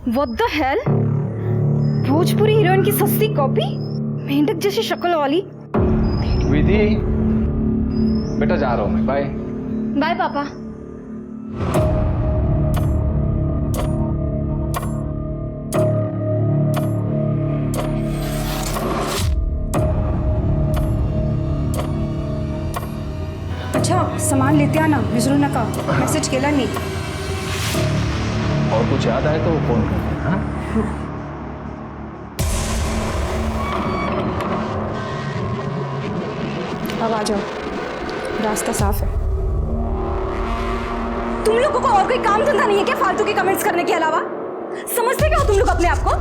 What the hell? Bhojpuri heroine की सस्ती copy, मेंढक जैसी शक्ल वाली। विधि, बेटा जा रहा हूँ मैं, बाय। बाय पापा। अच्छा, सामान लेते आना, विसरू नका। मैसेज केला नहीं। और कुछ याद आए तो फोन कर देना। हाँ? अब आ जाओ, रास्ता साफ है। तुम लोगों को और कोई काम धंधा नहीं है क्या फालतू के कमेंट्स करने के अलावा? समझते क्या हो तुम लोग अपने आप को?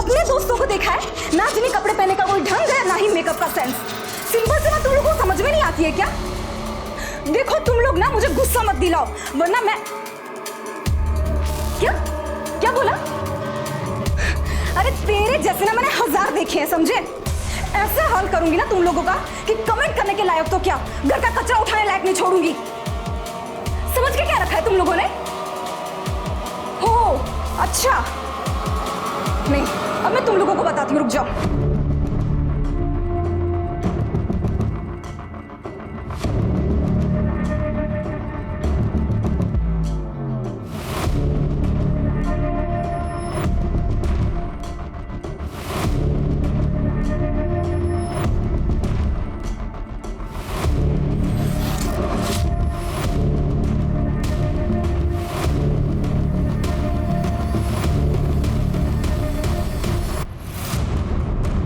अपने दोस्तों को देखा है ना, जिन्हें कपड़े पहनने का कोई ढंग है, ना ही मेकअप का सेंस। सिंपल से बात तुम लोगों को समझ में नहीं आती है क्या? देखो तुम लोग ना मुझे गुस्सा मत दिलाओ, वरना मैं क्या क्या बोला? अरे तेरे जैसे ना मैंने 1000 देखे हैं, समझे? ऐसे हाल करूंगी ना तुम लोगों का कि कमेंट करने के लायक तो क्या, घर का कचरा उठाने लायक नहीं छोड़ूंगी। समझ के क्या रखा है तुम लोगों ने? हो अच्छा, नहीं अब मैं तुम लोगों को बताती हूँ, रुक जाओ।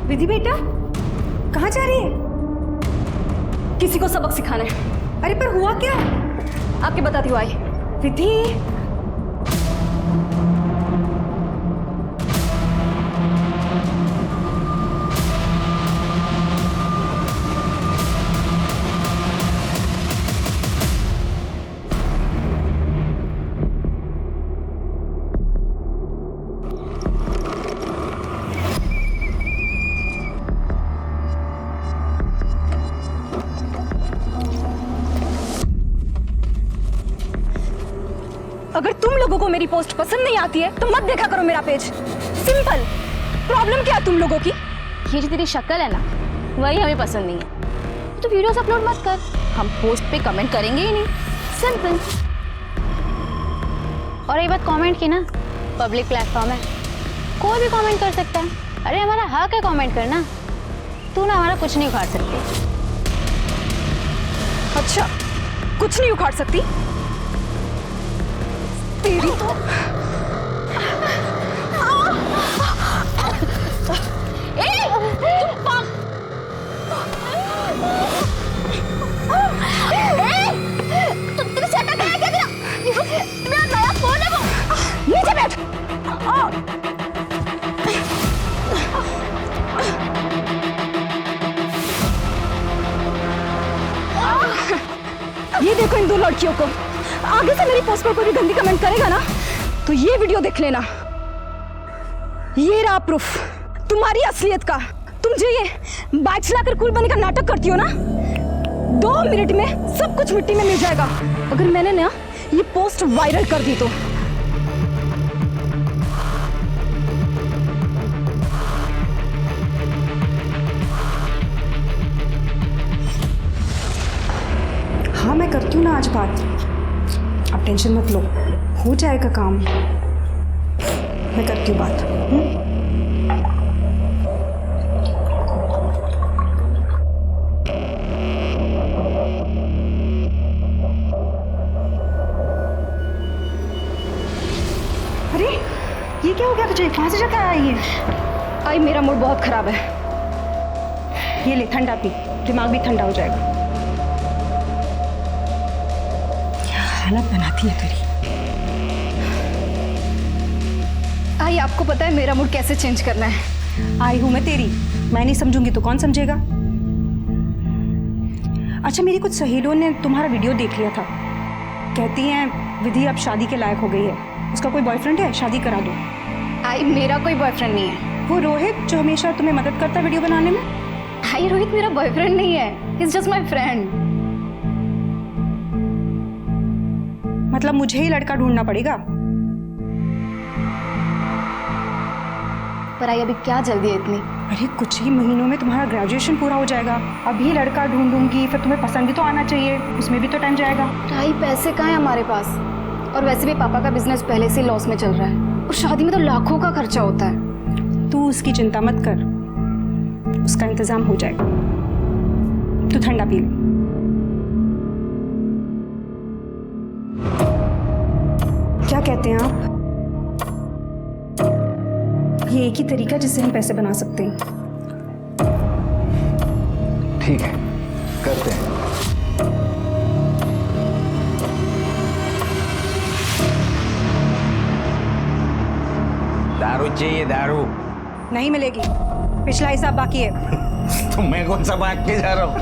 विधि बेटा, कहाँ जा रही है? किसी को सबक सिखाना है। अरे पर हुआ क्या? आपके बताती हूँ। आई विधि, अगर तुम लोगों को मेरी पोस्ट पसंद नहीं आती है तो मत देखा करो मेरा पेज। सिंपल। प्रॉब्लम क्या है तुम लोगों की? ये जो तेरी शक्ल है ना, वही हमें पसंद नहीं है। तो वीडियोस अपलोड मत कर, हम पोस्ट पे कमेंट करेंगे ही नहीं। सिंपल। और ये बात कमेंट की ना, पब्लिक प्लेटफॉर्म है, कोई भी कमेंट कर सकता है। अरे हमारा हक है कमेंट करना, तू ना हमारा कुछ नहीं उखाड़ सकती। अच्छा, कुछ नहीं उखाड़ सकती? तेरी तो तेरे से अटक गया क्या? मेरा नया फोन है वो। नीचे बैठ। ये देखो इन दो लड़कियों को, आगे से मेरी पोस्ट पर कोई भी गंदी कमेंट करेगा ना तो ये वीडियो देख लेना। ये रहा प्रूफ तुम्हारी असलियत का। तुम जो ये बाइक चलाकर कूल बनने का नाटक करती हो ना, 2 मिनट में सब कुछ मिट्टी में मिल जाएगा अगर मैंने ना ये पोस्ट वायरल कर दी तो। हाँ मैं करती हूँ ना आज बात, आप टेंशन मत लो, हो जाएगा काम। मैं करती हूँ बात। अरे ये क्या हो गया तुझे? कहाँ से जाकर आई है? आई मेरा मूड बहुत खराब है, ये ले ठंडा पी, दिमाग भी ठंडा हो जाएगा। हालत बनाती है तेरी। आई आपको पता है मेरा मूड कैसे चेंज करना है? आई हूं मैं तेरी, मैं नहीं समझूंगी तो कौन समझेगा? अच्छा, मेरी कुछ सहेलियों ने तुम्हारा वीडियो देख लिया था, कहती हैं विधि अब शादी के लायक हो गई है, उसका कोई बॉयफ्रेंड है, शादी करा दो। आई मेरा कोई बॉयफ्रेंड नहीं है। वो रोहित जो हमेशा तुम्हें मदद करता है वीडियो बनाने में? आई रोहित मेरा बॉयफ्रेंड नहीं है, इज जस्ट माई फ्रेंड। मतलब मुझे ही लड़का ढूंढना पड़ेगा? पर आई अभी क्या जल्दी है इतनी? अरे कुछ ही महीनों में तुम्हारा ग्रेजुएशन पूरा हो जाएगा। अभी लड़का ढूंढूंगी, फिर तुम्हें पसंद भी तो आना चाहिए, उसमें भी तो टाइम जाएगा। आई पैसे कहाँ हैं हमारे पास? और वैसे भी पापा का बिजनेस पहले से लॉस में चल रहा है और शादी में तो लाखों का खर्चा होता है। तू उसकी चिंता मत कर, उसका इंतजाम हो जाएगा। तू ठंडा पी ले। क्या कहते हैं आप? ये एक ही तरीका जिससे हम पैसे बना सकते हैं। ठीक है, करते हैं। दारू चाहिए, दारू। नहीं मिलेगी, पिछला हिसाब बाकी है। तो मैं कौन सा भाग के जा रहा हूँ?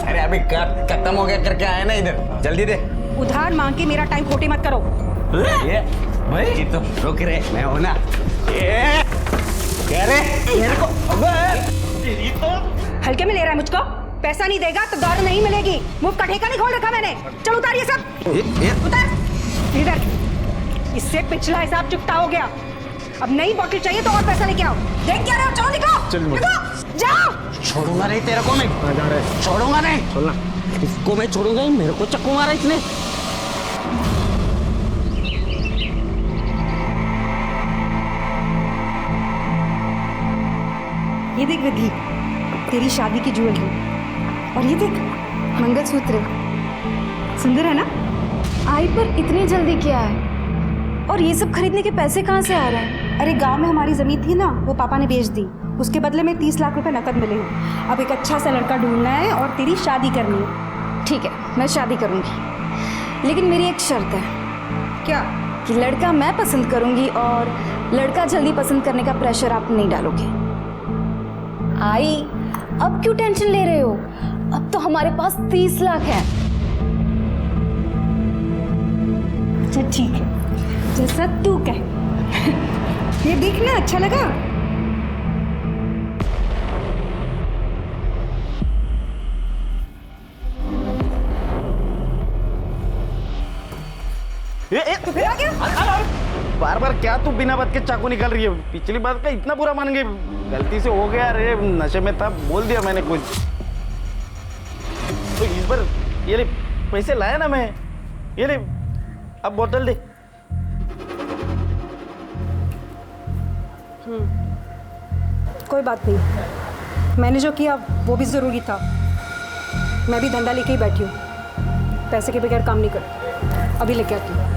अरे अभी खत्म हो गया करके आया ना इधर, जल्दी दे। उधार मांग के मेरा टाइम खोटी मत करो। ये भाई तो रुक रे, मैं हूं ना। ये कह रे मेरे को तेरी तो हल्के में ले रहा है मुझको? पैसा नहीं देगा तो दारू नहीं मिलेगी। मुफ्त का ठेका नहीं खोल रखा मैंने। चल उतार ये सब, उतार इधर। इससे पिछला हिसाब चुकता हो गया। अब नई बोतल चाहिए तो और पैसा लेके आओ। देख क्या रहे हो? चलो निकलो, निकलो, जाओ। छोड़ूंगा नहीं तेरे को, मैं छोड़ूंगा नहीं। छोड़ना इसको मैं छोड़ूंगा ही, मेरे को चक्कू मारा इसने। ये देख विधि, तेरी शादी की ज्वेलरी। और ये देख मंगलसूत्र सुंदर है ना? आई पर इतनी जल्दी क्या है? और ये सब खरीदने के पैसे कहाँ से आ रहे हैं? अरे गांव में हमारी जमीन थी ना, वो पापा ने बेच दी। उसके बदले में 30 लाख रुपए नकद मिले हैं। अब एक अच्छा सा लड़का ढूंढना है और तेरी शादी करनी है। ठीक है, मैं शादी करूँगी, लेकिन मेरी एक शर्त है। क्या? कि लड़का मैं पसंद करूँगी और लड़का जल्दी पसंद करने का प्रेशर आप नहीं डालोगे। आई अब क्यों टेंशन ले रहे हो? अब तो हमारे पास 30 लाख है। अच्छा ठीक है, जैसा तू कह। ये देखना अच्छा लगा? तो फिर आ गया? बार बार क्या तू बिना बात के चाकू निकाल रही है? पिछली बात का इतना बुरा मान गई, गलती से हो गया। अरे नशे में था, बोल दिया मैंने कुछ। तो इस बार ये ले पैसे लाया ना मैं, ये ले अब बोतल दे। कोई बात नहीं, मैंने जो किया वो भी ज़रूरी था। मैं भी धंधा लेके ही बैठी हूँ, पैसे के बगैर काम नहीं करती। अभी लेके आती हूँ।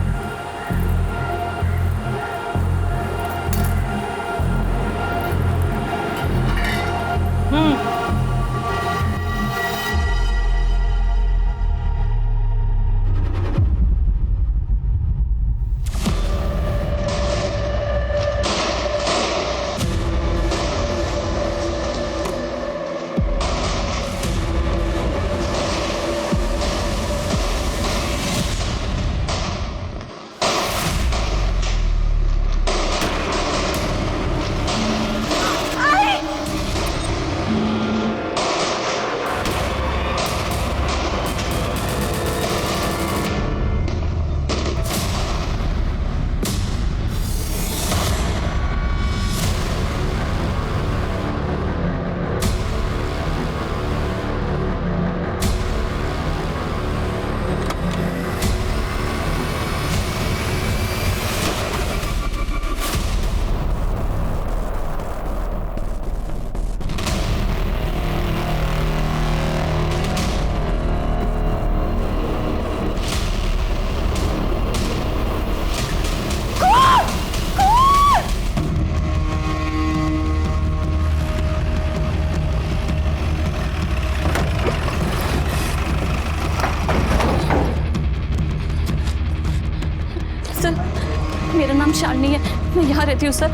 मेरा नाम शालिनी है, मैं यहाँ रहती हूँ सर।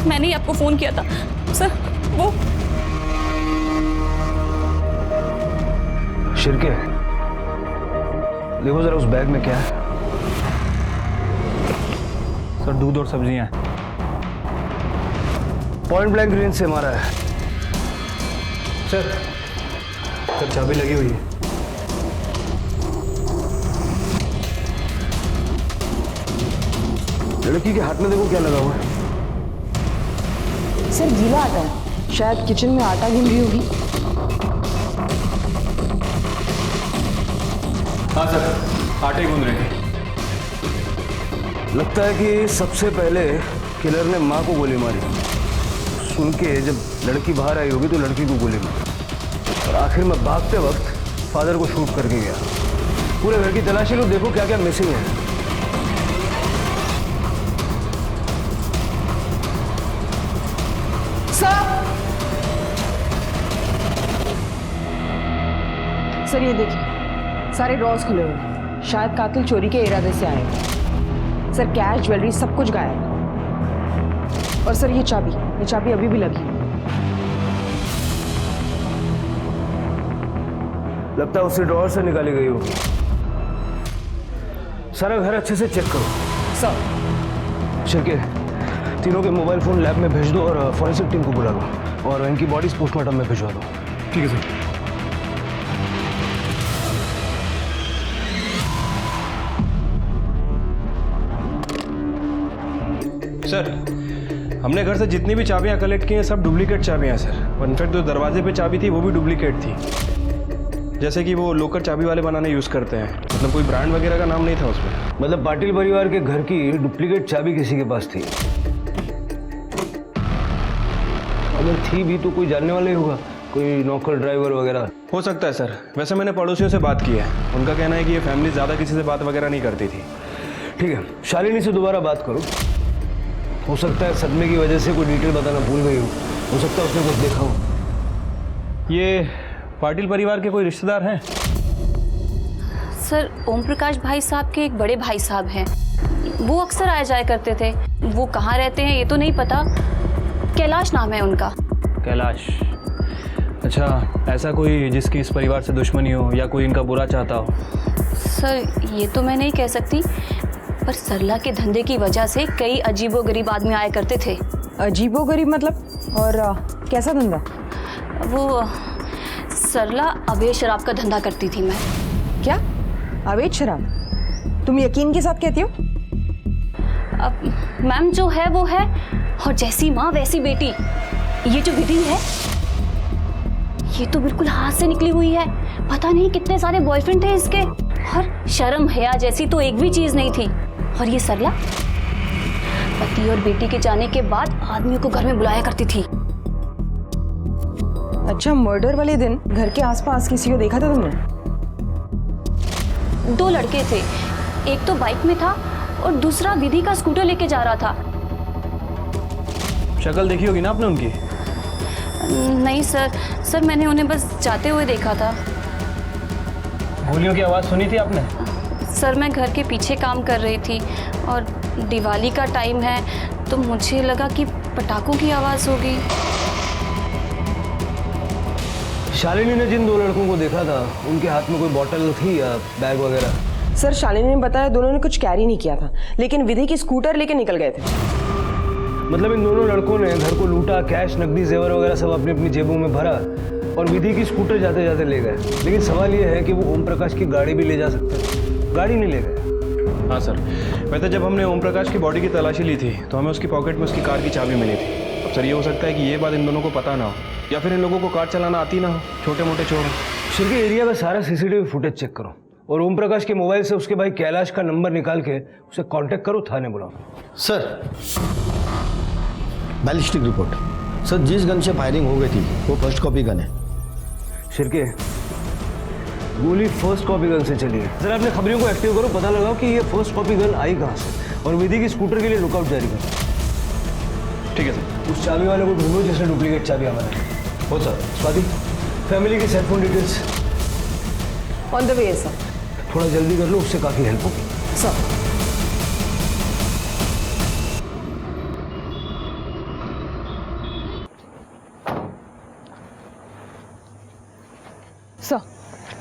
मैंने ही आपको फ़ोन किया था सर। वो शिरके, देखो जरा उस बैग में क्या है। सर दूध और सब्जियां हैं। पॉइंट ब्लैंक रेंज से मारा है। सर चाबी लगी हुई है। लड़की के हाथ में देखो क्या लगा हुआ है। सर गीला आटा है, शायद किचन में आटा गिन रही होगी। हाँ सर, आटे गूंद रहे थे। लगता है कि सबसे पहले किलर ने माँ को गोली मारी। सुन के जब लड़की बाहर आई होगी तो लड़की को गोली मारी, और आखिर में भागते वक्त फादर को शूट करके गया। पूरे घर की तलाशी लो, देखो क्या क्या मिसिंग है। सर ये देखिए, सारे ड्रॉर्स खुले हुए हैं, शायद कातिल चोरी के इरादे से आए। सर कैश, ज्वेलरी सब कुछ गायब है। और सर ये चाबी अभी भी लगी। लगता है उसे ड्रॉअर से निकाली गई होगी। सारा घर अच्छे से चेक करो। सर शिरके, तीनों के मोबाइल फोन लैब में भेज दो और फॉरेंसिक टीम को बुला लो, और इनकी बॉडीज पोस्टमार्टम में भिजवा दो। ठीक है सर। सर, हमने घर से जितनी भी चाबियां कलेक्ट की हैं सब डुप्लीकेट चाबियां सर। इनफैक्ट जो दरवाजे पे चाबी थी वो भी डुप्लीकेट थी, जैसे कि वो लोकल चाबी वाले बनाने यूज़ करते हैं। मतलब कोई ब्रांड वगैरह का नाम नहीं था उसमें। मतलब पाटिल परिवार के घर की डुप्लीकेट चाबी किसी के पास थी। अगर थी भी तो कोई जानने वाला ही होगा, कोई नौकर ड्राइवर वगैरह। हो सकता है सर। वैसे मैंने पड़ोसियों से बात की है, उनका कहना है कि ये फैमिली ज़्यादा किसी से बात वगैरह नहीं करती थी। ठीक है, शालिनी से दोबारा बात करो। हो सकता है सदमे की वजह से कोई डिटेल बताना भूल गई हो सकता है उसने कुछ देखा हो। ये पाटिल परिवार के कोई रिश्तेदार हैं? सर ओम प्रकाश भाई साहब के एक बड़े भाई साहब हैं, वो अक्सर आया जाया करते थे। वो कहाँ रहते हैं ये तो नहीं पता, कैलाश नाम है उनका। कैलाश? अच्छा, ऐसा कोई जिसकी इस परिवार से दुश्मनी हो या कोई इनका बुरा चाहता हो? सर ये तो मैं नहीं कह सकती, पर सरला के धंधे की वजह से कई अजीबोगरीब आदमी आया करते थे। अजीबोगरीब मतलब? और कैसा धंधा? वो सरला अवैध शराब का धंधा करती थी। मैं क्या अवैध शराब? तुम यकीन के साथ कहती हो? अब मैम जो है वो है, और जैसी माँ वैसी बेटी। ये जो विधि है ये तो बिल्कुल हाथ से निकली हुई है। पता नहीं कितने सारे बॉयफ्रेंड थे इसके, और शर्म हया जैसी तो एक भी चीज नहीं थी। और ये सरला पति और बेटी के जाने के बाद आदमियों को घर में बुलाया करती थी। अच्छा, मर्डर वाले दिन घर के आसपास किसी को देखा था तुमने? 2 लड़के थे, एक तो बाइक में था और दूसरा विधि का स्कूटर लेके जा रहा था। शक्ल देखी होगी ना आपने उनकी? नहीं सर मैंने उन्हें बस जाते हुए देखा था। गोलियों की आवाज़ सुनी थी आपने? सर मैं घर के पीछे काम कर रही थी और दिवाली का टाइम है तो मुझे लगा कि पटाखों की आवाज़ होगी। शालिनी ने जिन 2 लड़कों को देखा था उनके हाथ में कोई बॉटल थी या बैग वगैरह? सर शालिनी ने बताया दोनों ने कुछ कैरी नहीं किया था, लेकिन विधि की स्कूटर लेके निकल गए थे। मतलब इन दोनों लड़कों ने घर को लूटा, कैश, नकदी, जेवर वगैरह सब अपनी अपनी जेबों में भरा और विधि की स्कूटर जाते जाते ले गए। लेकिन सवाल ये है कि वो ओम प्रकाश की गाड़ी भी ले जा सकते थे, गाड़ी नहीं ले गए। हाँ सर, वैसे जब हमने ओम प्रकाश की बॉडी की तलाशी ली थी तो हमें उसकी पॉकेट में उसकी कार की चाबी मिली थी। अब सर ये हो सकता है कि ये बात इन दोनों को पता ना हो, या फिर इन लोगों को कार चलाना आती ना हो, छोटे मोटे चोर। शिरके एरिया का सारा सीसीटीवी फुटेज चेक करो और ओम प्रकाश के मोबाइल से उसके भाई कैलाश का नंबर निकाल के उसे कांटेक्ट करो, थाने बुलाओ। Sir ballistic report. सर जिस गन से फायरिंग हो गई थी वो फर्स्ट कॉपी गन है। शिरके गोली फर्स्ट कॉपी गन से चली है। जरा अपने खबरियों को एक्टिव करो, पता लगाओ कि ये फर्स्ट कॉपी गन आई कहाँ से, और विधि की स्कूटर के लिए लुकआउट जारी करो। ठीक है सर। उस चाबी वाले को ढूंढो जिसने डुप्लीकेट चाबी हमारे। हो सर। स्वाति, फैमिली की cellphone details on the way sir. थोड़ा जल्दी कर लो, उससे काफ़ी हेल्प होगी सर।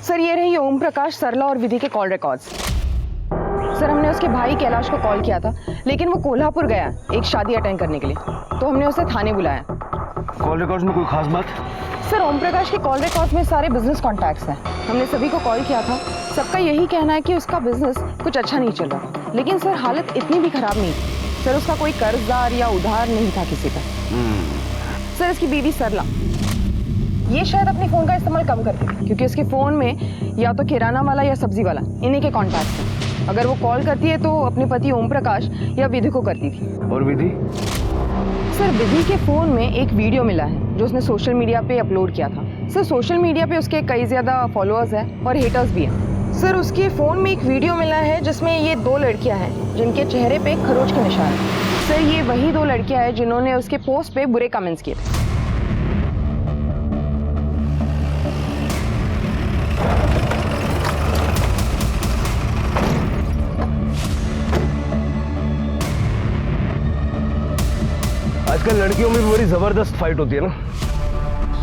सर ये रही ओम प्रकाश, सरला और विधि के कॉल रिकॉर्ड्स। सर हमने उसके भाई कैलाश को कॉल किया था, लेकिन वो कोल्हापुर गया एक शादी अटेंड करने के लिए, तो हमने उसे थाने बुलाया। कॉल रिकॉर्ड्स में कोई खास बात? सर ओम प्रकाश के कॉल रिकॉर्ड्स में सारे बिजनेस कॉन्टैक्ट्स हैं। हमने सभी को कॉल किया था, सबका यही कहना है कि उसका बिजनेस कुछ अच्छा नहीं चल रहा। लेकिन सर हालत इतनी भी खराब नहीं, सर उसका कोई कर्जदार या उधार नहीं था किसी का। सर इसकी बीवी सरला, ये शायद अपने फ़ोन का इस्तेमाल कम करती थी क्योंकि उसके फ़ोन में या तो किराना वाला या सब्जी वाला इन्हीं के कॉन्टैक्ट हैं। अगर वो कॉल करती है तो अपने पति ओम प्रकाश या विधि को करती थी। और विधि? सर विधि के फ़ोन में एक वीडियो मिला है जो उसने सोशल मीडिया पे अपलोड किया था। सर सोशल मीडिया पे उसके कई ज़्यादा फॉलोअर्स हैं और हेटर्स भी हैं। सर उसके फ़ोन में एक वीडियो मिला है जिसमें ये 2 लड़कियां हैं जिनके चेहरे पे खरोच के निशान हैं। सर ये वही 2 लड़कियां हैं जिन्होंने उसके पोस्ट पे बुरे कमेंट्स किए थे। आजकल लड़कियों में भी बड़ी जबरदस्त फाइट होती है ना।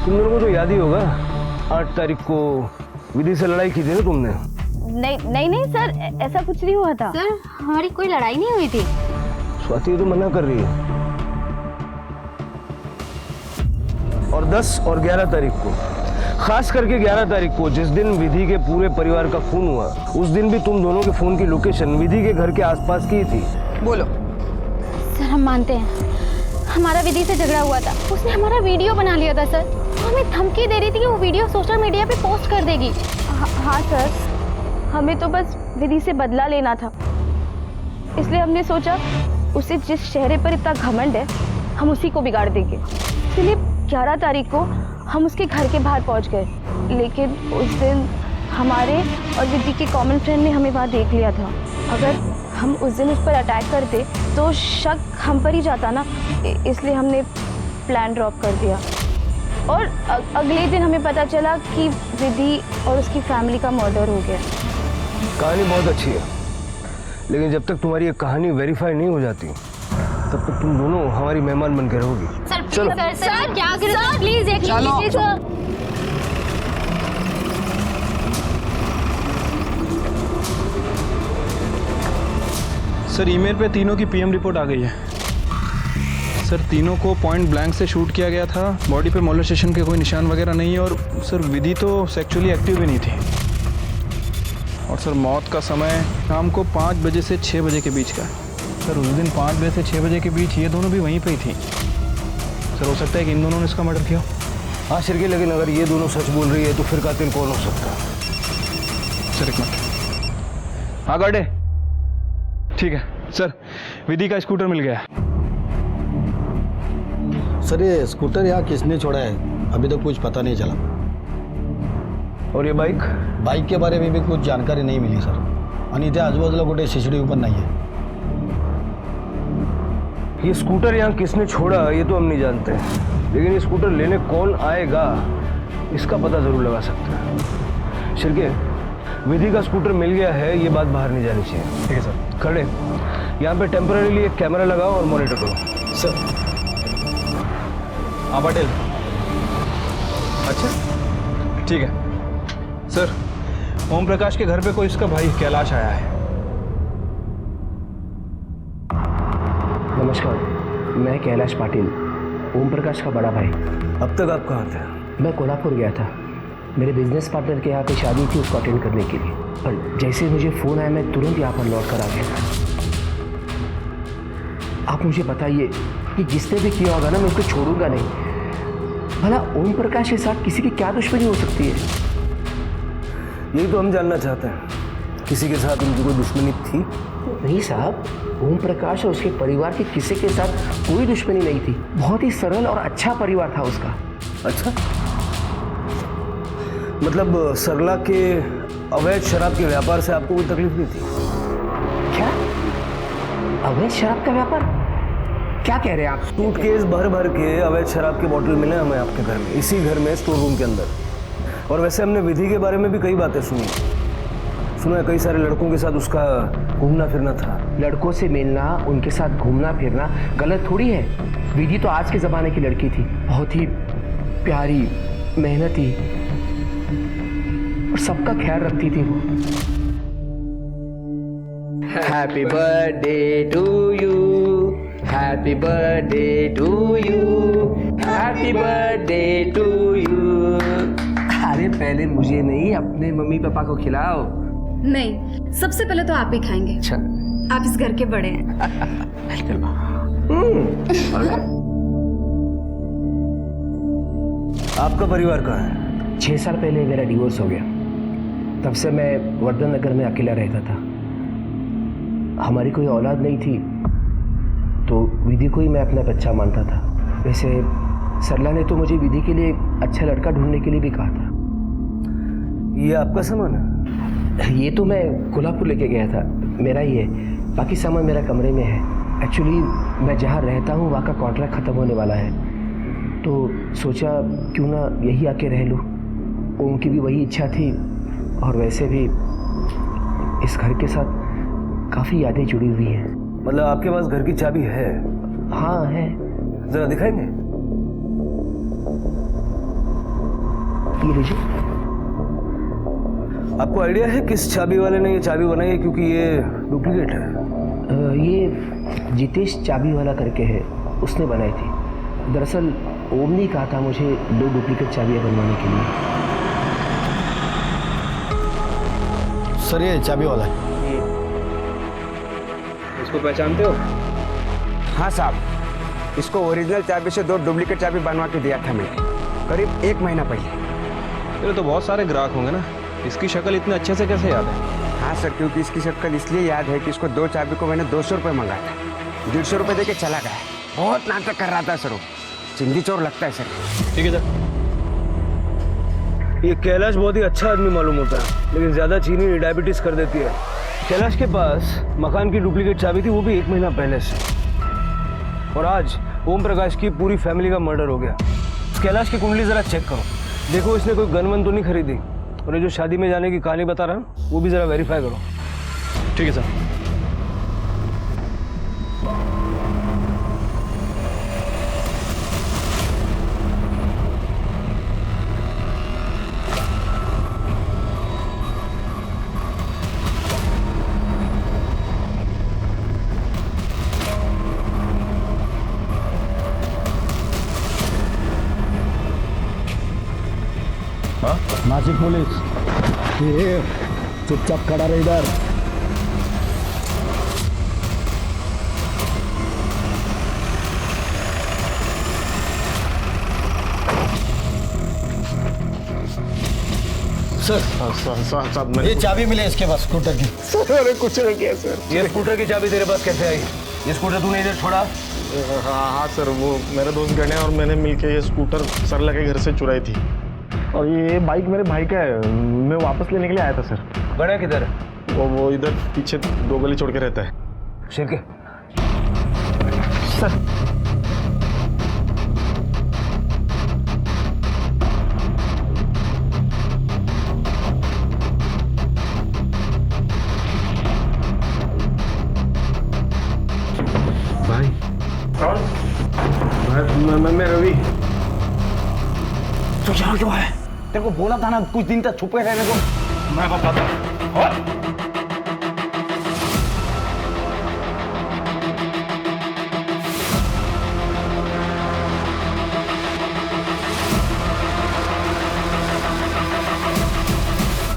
तुम लोगों को तो याद ही होगा 8 तारीख को विधि से लड़ाई की थी ना तुमने। नहीं सर, ऐसा कुछ नहीं हुआ था सर हमारी कोई लड़ाई नहीं हुई थी। स्वाति तो मना कर रही है। और 10 और 11 तारीख को, खास करके 11 तारीख को जिस दिन विधि के पूरे परिवार का खून हुआ, उस दिन भी तुम दोनों के फोन की लोकेशन विधि के घर के आसपास की थी। बोलो। सर हम मानते हैं, हमारा विधि से झगड़ा हुआ था। उसने हमारा वीडियो बना लिया था सर। वो हमें धमकी दे रही थी कि वो वीडियो सोशल मीडिया पे पोस्ट कर देगी। हाँ सर, हमें तो बस विधि से बदला लेना था, इसलिए हमने सोचा उसे जिस चेहरे पर इतना घमंड है हम उसी को बिगाड़ देंगे। इसलिए 11 तारीख को हम उसके घर के बाहर पहुंच गए, लेकिन उस दिन हमारे और विधि के कॉमन फ्रेंड ने हमें वहाँ देख लिया था। अगर हम उस दिन उस पर अटैक करते तो शक हम पर ही जाता ना, इसलिए हमने प्लान ड्रॉप कर दिया। और अगले दिन हमें पता चला कि विधि और उसकी फैमिली का मर्डर हो गया। कहानी बहुत अच्छी है, लेकिन जब तक तुम्हारी ये कहानी वेरीफाई नहीं हो जाती तब तक तुम दोनों हमारी मेहमान बन के रहोगी। सर क्या करें? प्लीज देख लीजिए सर। सर ईमेल पे तीनों की पीएम रिपोर्ट आ गई है। सर तीनों को पॉइंट ब्लैंक से शूट किया गया था। बॉडी पे मोलेस्टेशन के कोई निशान वगैरह नहीं है। और सर विधि तो सेक्सुअली एक्टिव भी नहीं थी। और सर मौत का समय शाम को 5 बजे से 6 बजे के बीच का है। सर उस दिन 5 बजे से 6 बजे के बीच ये दोनों भी वहीं पे ही थी। सर हो सकता है कि इन दोनों ने इसका मर्डर किया। हाँ शिरके, लेकिन अगर ये दोनों सच बोल रही है तो फिर कातिल कौन हो सकता है? सर एक मिनट। हाँ गार्डे, ठीक है सर, विधि का स्कूटर मिल गया है। सर ये स्कूटर यहाँ किसने छोड़ा है अभी तो कुछ पता नहीं चला। और ये बाइक? बाइक के बारे में भी कुछ जानकारी नहीं मिली सर, आणि इथे आजूबाजूला कुठे CCTV पण नाही है। ये स्कूटर यहाँ किसने छोड़ा ये तो हम नहीं जानते, लेकिन ये स्कूटर लेने कौन आएगा इसका पता जरूर लगा सकते हैं। शिरके, विधि का स्कूटर मिल गया है, ये बात बाहर नहीं जानी चाहिए। ठीक है सर। खड़े यहाँ पे टेम्पररीली एक कैमरा लगाओ और मॉनिटर करो। सर हाँ पटेल, अच्छा ठीक है सर। ओम प्रकाश के घर पे कोई इसका भाई कैलाश आया है। नमस्कार, मैं कैलाश पाटिल, ओम प्रकाश का बड़ा भाई। अब तक आप कहाँ थे? मैं कोल्हापुर गया था, मेरे बिजनेस पार्टनर के यहाँ पे शादी थी, उसको अटेंड करने के लिए। और जैसे मुझे फ़ोन आया मैं तुरंत यहाँ पर लौट कर आ गया था। आप मुझे बताइए कि जिसने भी किया होगा ना, मैं उसको छोड़ूंगा नहीं। भला ओम प्रकाश के साथ किसी की क्या दुश्मनी हो सकती है? यही तो हम जानना चाहते हैं, किसी के साथ उनकी कोई दुश्मनी थी? नहीं साहब, ओम प्रकाश और उसके परिवार के किसी के साथ कोई दुश्मनी नहीं थी। बहुत ही सरल और अच्छा परिवार था उसका। अच्छा, मतलब सरला के अवैध शराब के व्यापार से आपको कोई तकलीफ नहीं थी? क्या अवैध शराब का व्यापार? क्या कह रहे हैं आप? सूटकेस भर भर के अवैध शराब के बोतल मिले हमें आपके घर में, इसी घर में स्टोर रूम के अंदर। और वैसे हमने विधि के बारे में भी कई बातें सुनी। सुना है कई सारे लड़कों के साथ उसका घूमना फिरना था। लड़कों से मिलना, उनके साथ घूमना फिरना गलत थोड़ी है। विधि तो आज के ज़माने की लड़की थी, बहुत ही प्यारी, मेहनती और सबका ख्याल रखती थी वो। Happy birthday to you, happy birthday to you, happy birthday to you. अरे पहले मुझे नहीं, अपने मम्मी पापा को खिलाओ। नहीं, सबसे पहले तो आप ही खाएंगे। अच्छा, आप इस घर के बड़े हैं। आपका परिवार कहाँ है? 6 साल पहले मेरा डिवोर्स हो गया। तब से मैं वर्धन नगर में अकेला रहता था। हमारी कोई औलाद नहीं थी, तो विधि को ही मैं अपना बच्चा मानता था। वैसे सरला ने तो मुझे विधि के लिए अच्छा लड़का ढूंढने के लिए भी कहा था। ये आपका सामान है? ये तो मैं कोल्हापुर लेके गया था, मेरा ही है। बाकी सामान मेरा कमरे में है। एक्चुअली मैं जहाँ रहता हूँ वहाँ का कॉन्ट्रैक्ट ख़त्म होने वाला है, तो सोचा क्यों ना यही आके रह लूँ। उनकी भी वही इच्छा थी, और वैसे भी इस घर के साथ काफ़ी यादें जुड़ी हुई हैं। मतलब आपके पास घर की चाबी है? हाँ है। जरा दिखाएंगे? ये लीजिए। आपको आइडिया है किस चाबी वाले ने ये चाबी बनाई है? क्योंकि ये डुप्लीकेट है। ये जितेश चाबी वाला करके है, उसने बनाई थी। दरअसल ओम ने कहा था मुझे 2 डुप्लीकेट चाबियाँ बनवाने के लिए। सर ये चाबी वाला है। इसको पहचानते हो? हाँ साहब, इसको ओरिजिनल चाबी से 2 डुप्लीकेट चाबी बनवा के दिया था मैंने, करीब 1 महीना पहले। तेरे तो बहुत सारे ग्राहक होंगे ना, इसकी शक्ल इतने अच्छे से कैसे याद है? हाँ सर, क्योंकि इसकी शक्ल इसलिए याद है कि इसको 2 चाबी को मैंने 200 रुपये मंगाया था। 150 रुपये दे के चला गया। बहुत नाटक कर रहा था सर वो, चिंदी चोर लगता है सर। ठीक है सर। ये कैलाश बहुत ही अच्छा आदमी मालूम होता है, लेकिन ज़्यादा चीनी डायबिटीज़ कर देती है। कैलाश के पास मकान की डुप्लीकेट चाबी थी, वो भी 1 महीना पहले से। और आज ओम प्रकाश की पूरी फैमिली का मर्डर हो गया। कैलाश की कुंडली ज़रा चेक करो, देखो इसने कोई गन वन तो नहीं खरीदी। और ये जो शादी में जाने की कहानी बता रहा हूँ वो भी ज़रा वेरीफाई करो। ठीक है सर। नासिक पुलिस, ये चुपचाप खड़ा रहे इधर। सर, ये चाबी मिले इसके पास स्कूटर की। अरे कुछ नहीं किया सर। ये स्कूटर की चाबी तेरे पास कैसे आई? ये स्कूटर तूने इधर छोड़ा? हाँ सर, वो मेरे दोस्त गणे और मैंने मिलके ये स्कूटर सरला के घर से चुराई थी, और ये बाइक मेरे भाई का है। मैं वापस लेने के लिए आया था सर। गणे किधर? वो इधर पीछे 2 गली छोड़ के रहता है। शेर के सर। भाई कौन? मैं रवि। तो यहाँ क्यों है? तेरे को बोला था ना कुछ दिन तक छुपे रहने को। मैं बताता।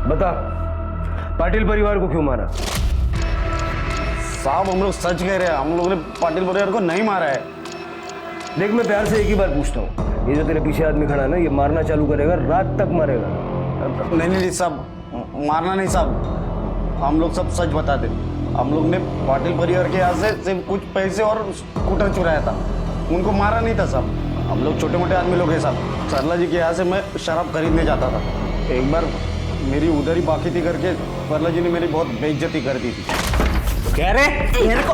बता, पाटिल परिवार को क्यों मारा? साहब हम लोग सच कह रहे हैं, हम लोगों ने पाटिल परिवार को नहीं मारा है। देख, मैं प्यार से एक ही बार पूछता हूँ, ये जो तेरे पीछे आदमी खड़ा है ना, ये मारना चालू करेगा, रात तक मारेगा। नहीं साहब, मारना नहीं साहब, हम लोग सब सच बताते। हम लोग ने पाटिल परिवार के यहाँ से सिर्फ कुछ पैसे और स्कूटर चुराया था, उनको मारा नहीं था साहब। हम लोग छोटे मोटे आदमी लोग हैं साहब। सरला जी के यहाँ से मैं शराब खरीदने जाता था। एक बार मेरी उधर ही बाकी थी करके सरला जी ने मेरी बहुत बेइज्जती कर दी थी। कह रहे मेरे को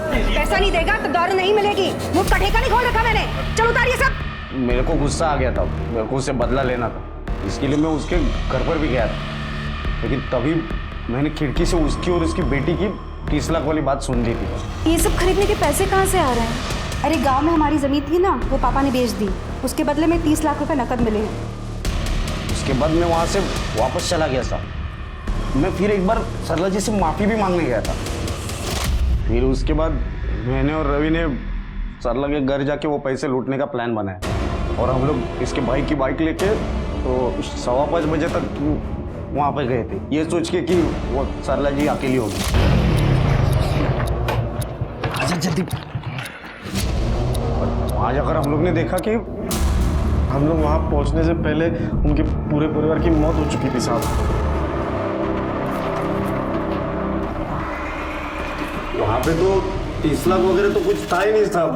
पैसा नहीं देगा तो दारू नहीं मिलेगी। मुझ का ठेका नहीं खोल रखा मैंने। चलो उतारिए सब। मेरे को गुस्सा आ गया था, मेरे को उससे बदला लेना था, इसके लिए मैं उसके घर पर भी गया था। लेकिन तभी मैंने खिड़की से उसकी और उसकी बेटी की 30 लाख वाली बात सुन ली थी। ये सब खरीदने के पैसे कहाँ से आ रहे हैं? अरे गांव में हमारी जमीन थी ना, वो पापा ने बेच दी। उसके बदले में 30 लाख रुपए नकद मिले हैं। उसके बाद मैं वहाँ से वापस चला गया था। मैं फिर एक बार सरला जी से माफ़ी भी मांगने गया था। फिर उसके बाद मैंने और रवि ने सरला के घर जाके वो पैसे लूटने का प्लान बनाया, और हम लोग इसके भाई की बाइक लेके तो 5:15 बजे तक वहाँ पर गए थे, ये सोच के कि वो सरला जी अकेली होगी। आजा जल्दी। वहाँ जाकर हम लोग ने देखा कि हम लोग वहाँ पहुँचने से पहले उनके पूरे परिवार की मौत हो चुकी थी साहब। वहाँ पे तो 30 लाख वगैरह तो कुछ था ही नहीं साहब।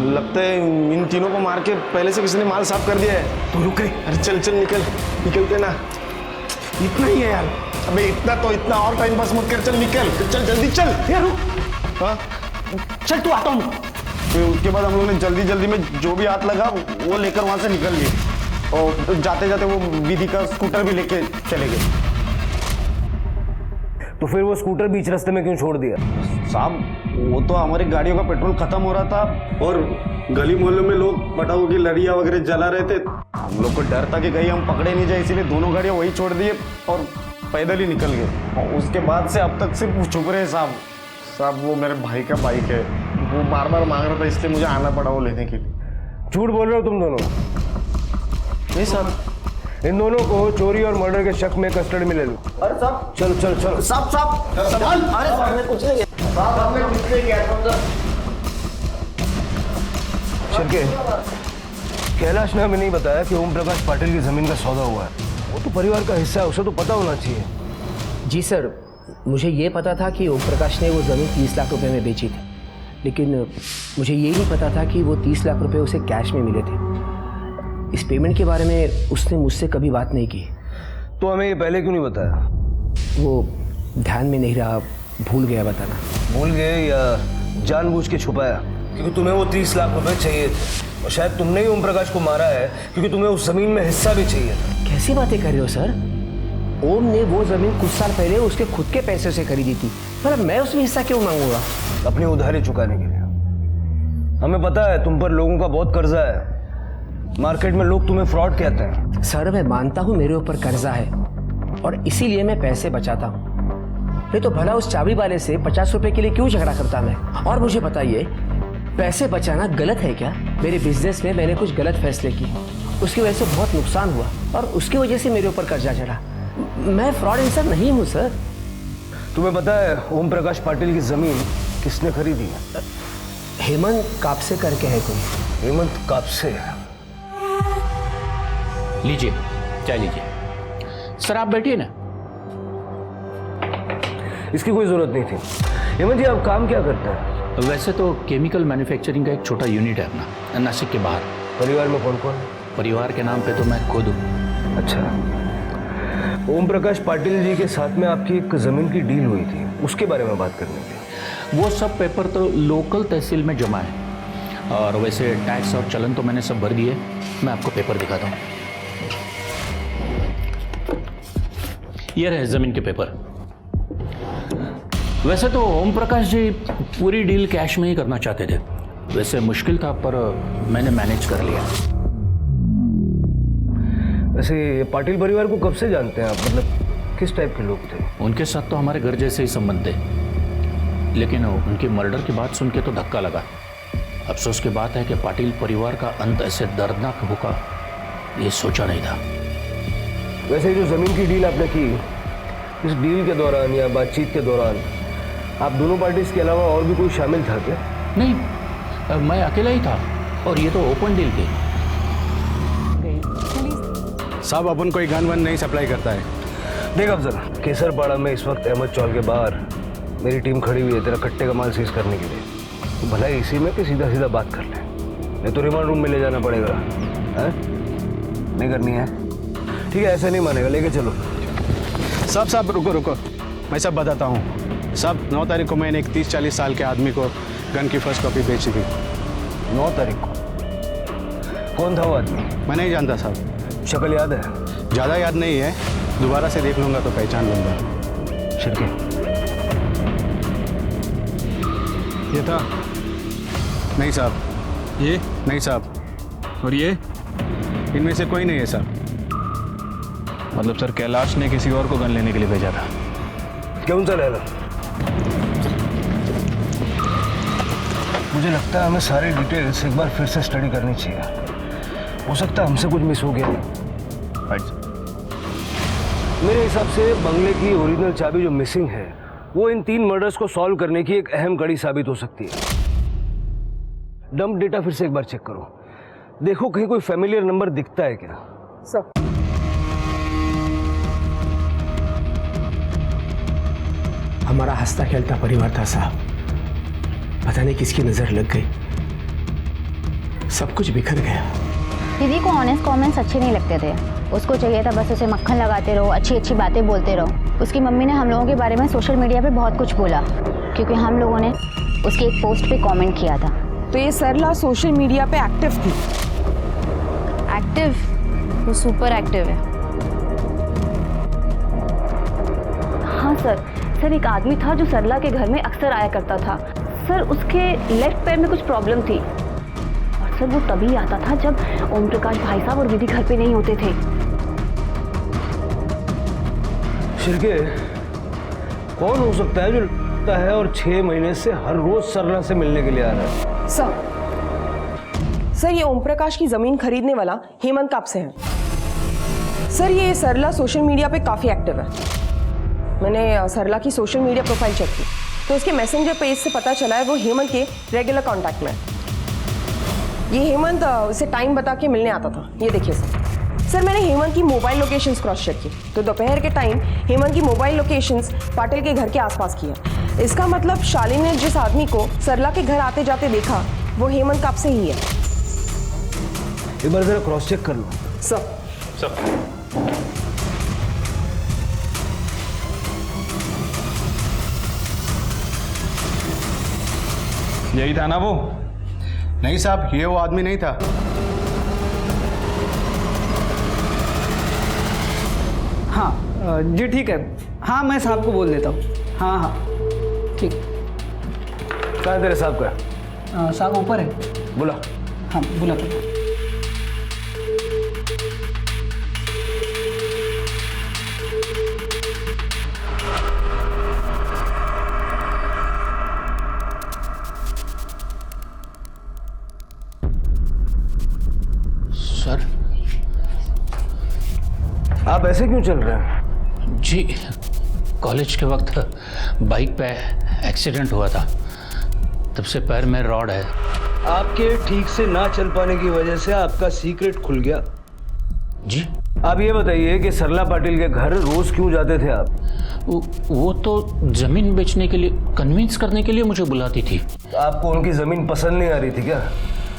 लगता है इन तीनों को मार के पहले से किसी ने माल साफ कर दिया है। तो रुके। अरे चल चल निकलते ना। इतना ही है यार। अबे इतना और टाइम पास मत कर, चल निकल, चल जल्दी चल। यार रुक। हाँ चल तू, आता हूँ। फिर उसके बाद हम लोगों ने जल्दी में जो भी हाथ लगा वो लेकर वहाँ से निकल गए और जाते जाते वो विधि का स्कूटर भी लेके चले गए। तो फिर वो स्कूटर बीच रास्ते में क्यों छोड़ दिया? साहब वो तो हमारी गाड़ियों का पेट्रोल खत्म हो रहा था और गली मोहल्ले में लोग पटाखों की लड़ियाँ वगैरह जला रहे थे। हम लोग को डर था कि कहीं हम पकड़े नहीं जाए, इसीलिए दोनों गाड़ियाँ वही छोड़ दिए और पैदल ही निकल गए। और उसके बाद से अब तक सिर्फ छुप रहे साहब। साहब वो मेरे भाई का बाइक है, वो बार बार मांग रहा था, इसलिए मुझे आना पड़ा वो लेने के लिए। झूठ बोल रहे हो तुम दोनों? नहीं साहब, इन दोनों को चोरी और मर्डर के शक में कस्टडी में ले लो। अरे साहब चलो चलो चलो। साहब अरे हमने कुछ नहीं किया साहब, हमने कुछ नहीं किया। शिरके, कैलाश ने हमें नहीं बताया कि ओम प्रकाश पाटिल की जमीन का सौदा हुआ है। वो तो परिवार का हिस्सा है, उसे तो पता होना चाहिए। जी सर, मुझे ये पता था कि ओम प्रकाश ने वो ज़मीन 30 लाख रुपए में बेची थी, लेकिन मुझे ये नहीं पता था कि वो 30 लाख रुपए उसे कैश में मिले थे। इस पेमेंट के बारे में उसने मुझसे कभी बात नहीं की। तो हमें ये पहले क्यों नहीं बताया? वो ध्यान में नहीं रहा, भूल गया बताना। भूल गए या जानबूझ के छुपाया? क्योंकि तुम्हें वो 30 लाख रुपए चाहिए थे और शायद तुमने ही ओम प्रकाश को मारा है क्योंकि तुम्हें उस जमीन में हिस्सा भी चाहिए था। कैसी बातें कर रहे हो सर? ओम ने वो जमीन कुछ साल पहले उसके खुद के पैसे से खरीदी थी, पर मैं उसमें हिस्सा क्यों मांगूंगा? अपनी उधारी चुकाने के लिए। हमें पता है तुम पर लोगों का बहुत कर्जा है, मार्केट में लोग तुम्हें फ्रॉड कहते हैं। सर मैं मानता हूँ मेरे ऊपर कर्जा है और इसीलिए मैं पैसे बचाता हूँ, नहीं तो भला उस चाबी वाले से 50 रुपए के लिए क्यों झगड़ा करता मैं? और मुझे बताइए, पैसे बचाना गलत है क्या? मेरे बिजनेस में मैंने कुछ गलत फैसले किए, उसकी वजह से बहुत नुकसान हुआ और उसकी वजह से मेरे ऊपर कर्जा चढ़ा। मैं फ्रॉड इंसान नहीं हूँ सर। तुम्हें पता है ओम प्रकाश पाटिल की जमीन किसने खरीदी है? हेमंत कापसे करके है कोई। हेमंत कापसे? लीजिए चाय लीजिए। सर आप बैठिए ना। इसकी कोई जरूरत नहीं थी। हेमंत जी आप काम क्या करते हैं? वैसे तो केमिकल मैन्युफैक्चरिंग का एक छोटा यूनिट है अपना, नासिक के बाहर। परिवार में कौन कौन है? परिवार के नाम पे तो मैं खुद हूँ। अच्छा, ओम प्रकाश पाटिल जी के साथ में आपकी एक जमीन की डील हुई थी, उसके बारे में बात करने की। वो सब पेपर तो लोकल तहसील में जमा है और वैसे टैक्स और चलन तो मैंने सब भर दिए। मैं आपको पेपर दिखाता हूँ। ये रहे जमीन के पेपर। वैसे तो ओम प्रकाश जी पूरी डील कैश में ही करना चाहते थे, वैसे मुश्किल था पर मैंने मैनेज कर लिया। वैसे पाटिल परिवार को कब से जानते हैं आप? मतलब किस टाइप के लोग थे? उनके साथ तो हमारे घर जैसे ही संबंध थे, लेकिन उनकी मर्डर की बात सुन के तो धक्का लगा। अफसोस की बात है कि पाटिल परिवार का अंत ऐसे दर्दनाक होगा ये सोचा नहीं था। वैसे जो जमीन की डील आपने की, इस डील के दौरान या बातचीत के दौरान आप दोनों पार्टीज के अलावा और भी कोई शामिल था क्या? नहीं, मैं अकेला ही था और ये तो ओपन डील थी। साहब अपन कोई गन वन नहीं सप्लाई करता है। देख अफजल, केसरपाड़ा में इस वक्त अहमद चौल के बाहर मेरी टीम खड़ी हुई है तेरा कट्टे का माल सीज करने के लिए। तो भला इसी में कि सीधा सीधा बात कर ले, नहीं तो रिमांड रूम में ले जाना पड़ेगा। है नहीं करनी है? ठीक है, ऐसा नहीं मानेगा, लेके चलो। साहब रुको, मैं सब बताता हूँ। साहब 9 तारीख को मैंने एक 30-40 साल के आदमी को गन की फर्स्ट कॉपी बेची थी। 9 तारीख को? कौन था वो आदमी? मैं नहीं जानता साहब। शक्ल याद है? ज़्यादा याद नहीं है, दोबारा से देख लूँगा तो पहचान लूँगा। शिरके, ये था? नहीं साहब। ये? नहीं साहब। और ये? इनमें से कोई नहीं है साहब। मतलब सर कैलाश ने किसी और को गन लेने के लिए भेजा था? क्यों सा लैला? मुझे लगता है हमें सारी डिटेल्स एक बार फिर से स्टडी करनी चाहिए। हो सकता है हमसे कुछ मिस हो गया। मेरे हिसाब से बंगले की ओरिजिनल चाबी जो मिसिंग है वो इन 3 मर्डर्स को सॉल्व करने की एक अहम कड़ी साबित हो सकती है। डंप डेटा फिर से एक बार चेक करो, देखो कहीं कोई फैमिलियर नंबर दिखता है क्या। सर हमारा हंसता खेलता परिवार था साहब, पता नहीं किसकी नजर लग गई, सब कुछ बिखर गया। दीदी को ऑनेस्ट कमेंट्स अच्छे नहीं लगते थे, उसको चाहिए था बस उसे मक्खन लगाते रहो, अच्छी अच्छी बातें बोलते रहो। उसकी मम्मी ने हम लोगों के बारे में सोशल मीडिया पे बहुत कुछ बोला, क्योंकि हम लोगों ने उसके एक पोस्ट पे कमेंट किया था। तो ये सरला सोशल मीडिया पे एक्टिव थी? एक्टिव? वो सुपर एक्टिव है। हाँ सर, एक आदमी था जो सरला के घर में अक्सर आया करता था। सर उसके लेफ्ट पैर में कुछ प्रॉब्लम थी, और सर वो तभी आता था जब ओम प्रकाश भाई साहब और विधि घर पे नहीं होते थे। शिर्के, कौन हो सकता है जो लगता है और 6 महीने से हर रोज सरला से मिलने के लिए आ रहा है? सर ये ओम प्रकाश की जमीन खरीदने वाला हेमंत आपसे है। सर ये सरला सोशल मीडिया पे काफी एक्टिव है। मैंने सरला की सोशल मीडिया प्रोफाइल चेक की तो उसके मैसेंजर पेज से पता चला है वो हेमंत के रेगुलर कांटेक्ट में। ये हेमंत उसे टाइम बता के मिलने आता था। ये देखिए सर मैंने हेमंत की मोबाइल लोकेशंस क्रॉस चेक की तो दोपहर के टाइम हेमंत की मोबाइल लोकेशंस पाटिल के घर के आसपास की है। इसका मतलब शालिनी ने जिस आदमी को सरला के घर आते जाते देखा वो हेमंत आपसे ही है। एक बार जरा क्रॉस चेक कर लो। सर यही था ना वो? नहीं साहब, ये वो आदमी नहीं था। हाँ जी ठीक है, हाँ मैं साहब को बोल देता हूँ। हाँ हाँ ठीक। कहाँ है तेरे साहब का? साहब ऊपर है। बुला। हाँ बुला। सर आप ऐसे क्यों चल रहे हैं? जी, कॉलेज के वक्त बाइक पे एक्सीडेंट हुआ था, तब से पैर में रॉड है। आपके ठीक से ना चल पाने की वजह से आपका सीक्रेट खुल गया। जी आप ये बताइए कि सरला पाटिल के घर रोज क्यों जाते थे आप? वो तो जमीन बेचने के लिए, कन्विंस करने के लिए मुझे बुलाती थी। आपको उनकी जमीन पसंद नहीं आ रही थी क्या,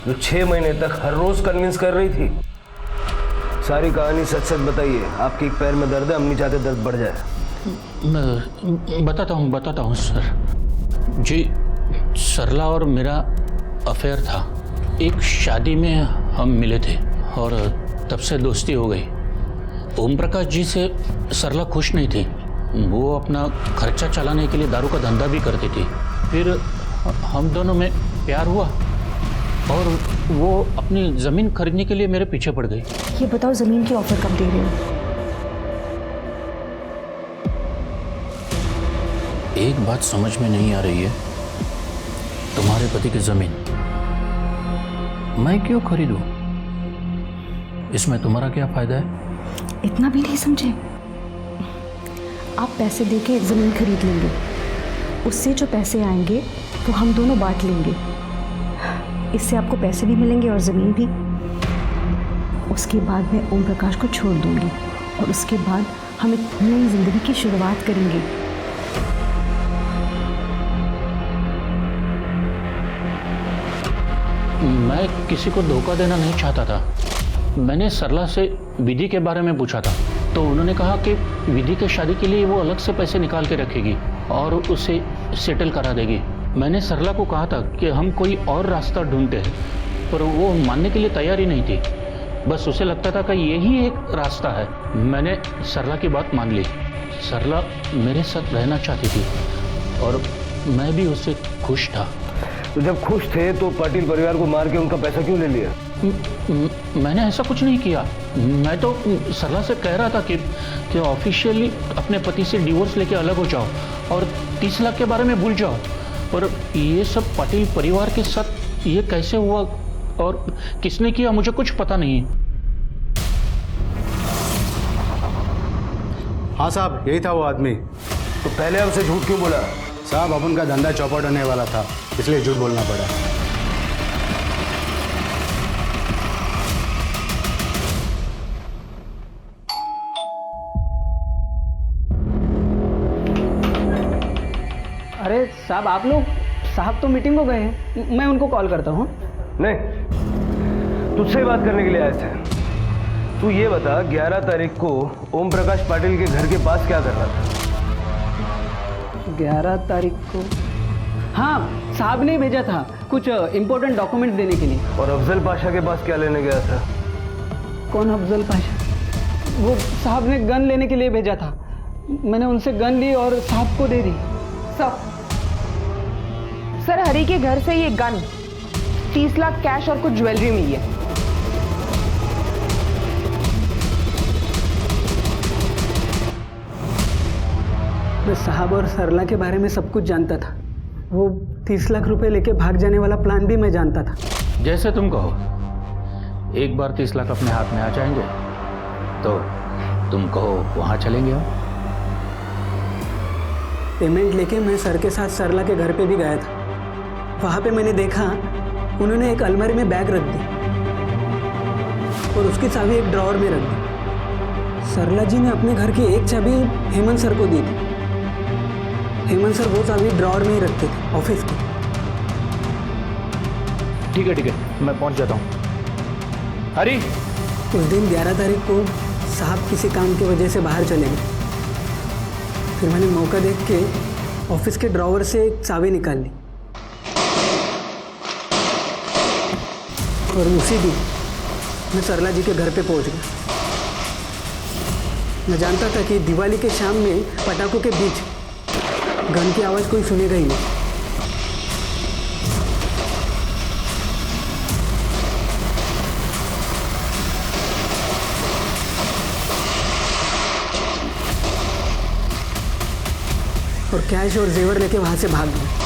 जो 6 महीने तक हर रोज कन्विंस कर रही थी? सारी कहानी सच सच बताइए। आपके एक पैर में दर्द है, हम नहीं चाहते दर्द बढ़ जाए। मैं बताता हूँ सर। जी, सरला और मेरा अफेयर था। एक शादी में हम मिले थे और तब से दोस्ती हो गई। ओम प्रकाश जी से सरला खुश नहीं थी, वो अपना खर्चा चलाने के लिए दारू का धंधा भी करती थी। फिर हम दोनों में प्यार हुआ और वो अपनी ज़मीन खरीदने के लिए मेरे पीछे पड़ गई। ये बताओ ज़मीन की ऑफर कब दे रहे हो? एक बात समझ में नहीं आ रही है, तुम्हारे पति की ज़मीन मैं क्यों खरीदूं? इसमें तुम्हारा क्या फ़ायदा है? इतना भी नहीं समझे? आप पैसे देके एक ज़मीन खरीद लेंगे, उससे जो पैसे आएंगे वो हम दोनों बांट लेंगे। इससे आपको पैसे भी मिलेंगे और ज़मीन भी। उसके बाद मैं ओम प्रकाश को छोड़ दूंगी और उसके बाद हम एक नई जिंदगी की शुरुआत करेंगे। मैं किसी को धोखा देना नहीं चाहता था। मैंने सरला से विधि के बारे में पूछा था तो उन्होंने कहा कि विधि के शादी के लिए वो अलग से पैसे निकाल के रखेगी और उसे सेटल करा देगी। मैंने सरला को कहा था कि हम कोई और रास्ता ढूंढते हैं, पर वो मानने के लिए तैयार ही नहीं थी। बस उसे लगता था कि यही एक रास्ता है। मैंने सरला की बात मान ली। सरला मेरे साथ रहना चाहती थी और मैं भी उससे खुश था। तो जब खुश थे तो पाटिल परिवार को मार के उनका पैसा क्यों ले लिया? मैंने ऐसा कुछ नहीं किया। मैं तो सरला से कह रहा था कि ऑफिशियली अपने पति से डिवोर्स लेके अलग हो जाओ और 30 लाख के बारे में भूल जाओ। पर ये सब पाटिल परिवार के साथ ये कैसे हुआ और किसने किया मुझे कुछ पता नहीं। हाँ साहब, यही था वो आदमी। तो पहले हमसे झूठ क्यों बोला? साहब, अब उनका धंधा चौपट होने वाला था, इसलिए झूठ बोलना पड़ा। साहब आप लोग, साहब तो मीटिंग को गए हैं, मैं उनको कॉल करता हूँ। नहीं, तुझसे बात करने के लिए आए थे। तू ये बता, 11 तारीख को ओम प्रकाश पाटिल के घर के पास क्या कर रहा था? 11 तारीख को, हाँ साहब ने भेजा था कुछ इम्पोर्टेंट डॉक्यूमेंट देने के लिए। और अफजल पाशा के पास क्या लेने गया था? कौन अफजल पाशा? वो साहब ने गन लेने के लिए भेजा था, मैंने उनसे गन ली और साहब को दे दी। सर हरी के घर से ये गन, 30 लाख कैश और कुछ ज्वेलरी मिली है। मैं साहब और सरला के बारे में सब कुछ जानता था। वो 30 लाख रुपए लेके भाग जाने वाला प्लान भी मैं जानता था। जैसे तुम कहो, एक बार 30 लाख अपने हाथ में आ जाएंगे तो तुम कहो वहाँ चलेंगे हम। पेमेंट लेके मैं सर के साथ सरला के घर पे भी गया था। वहाँ पे मैंने देखा उन्होंने एक अलमारी में बैग रख दी और उसकी चाबी एक ड्रॉअर में रख दी। सरला जी ने अपने घर की एक चाबी हेमंत सर को दी थी। हेमंत सर वो चाबी ड्रॉअर में ही रखते थे ऑफिस की। ठीक है, मैं पहुंच जाता हूँ। हरी, उस दिन 11 तारीख को साहब किसी काम की वजह से बाहर चले गए। फिर मैंने मौका देख के ऑफिस के ड्रॉअर से एक चाबी निकाल ली और उसी दिन मैं सरला जी के घर पे पहुंच गया। मैं जानता था कि दिवाली के शाम में पटाखों के बीच गन की आवाज़ कोई सुनेगा ही नहीं। और कैश और जेवर लेके वहां से भाग गए।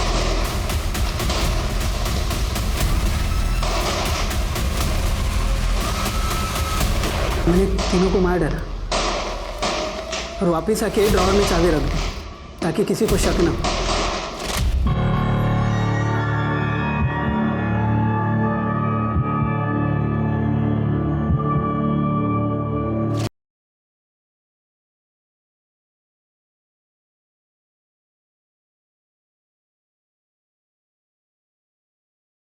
मैंने तीनों को मार डाला और वापस आके ड्रॉअर में चाबी रख दी ताकि किसी को शक ना हो।